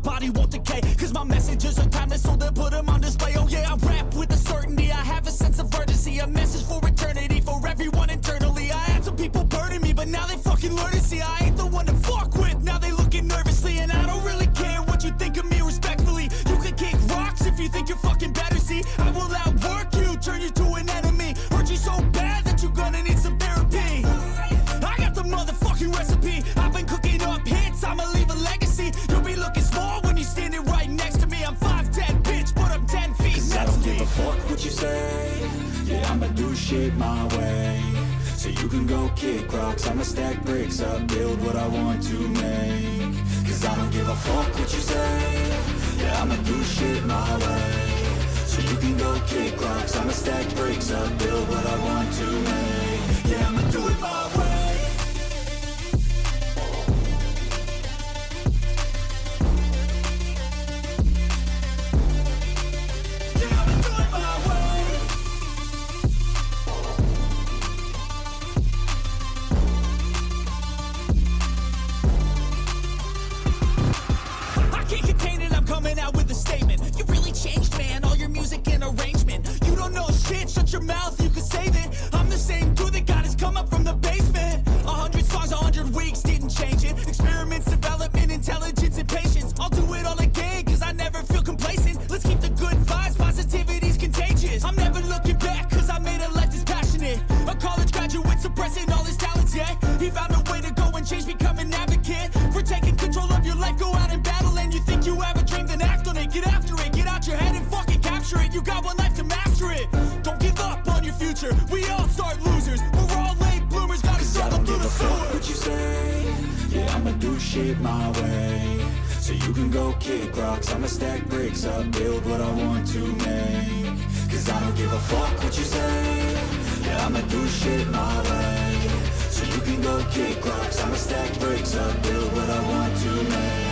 body won't decay. Cause my messages are timeless, so they'll put them on display. Oh yeah, I rap with a certainty, I have a sense of urgency. A message for eternity, for everyone internally. I had some people burning me, but now they fucking learn to see I ain't the one to fuck with. Now they looking nervously, and I don't really care what you think of me respectfully. You can kick rocks if you think you're fucking better. See, I will outwork you, turn you to an enemy. Hurt you so bad that you're gonna need some therapy. I got the motherfucking recipe. I've been cooking up hits, I'ma leave a legacy. You'll be looking small when you're standing right next to me. I'm 5'10", bitch, but I'm 10 feet. Cause I don't give a fuck what you say. Yeah, I'ma do shit my way. So you can go kick rocks, I'ma stack bricks up, build what I want to make. Cause I don't give a fuck what you say. Yeah, I'ma do shit my way. So you can go kick rocks, I'ma stack bricks up, build what I want to make. Yeah, I'ma do it my way. Coming out with a statement. You really changed, man, all your music and arrangement. You don't know shit, shut your mouth, you can save it. I'm the same dude that got his come up from the basement. 100 songs, 100 weeks, didn't change it. Experiments, development, intelligence, and patience. I'll do it all again, cause I never feel complacent. Let's keep the good vibes, positivity's contagious. I'm never looking back, cause I made a life that's passionate. A college graduate suppressing all his talents, yeah. He found a way to go and change, become an advocate. For taking control of your life, go out and battle. And you think you have a dream, then act on it. Get after it, get out your head and fucking capture it. You got one life to master it. Don't give up on your future, we all start losers. We're all late bloomers, gotta struggle through the sewer. What you say? Yeah, I'ma do shit my way. So you can go kick rocks, I'ma stack bricks up, build what I want to make. Cause I don't give a fuck what you say. Yeah, I'ma do shit my way. So you can go kick rocks, I'ma stack bricks up, build what I want to make.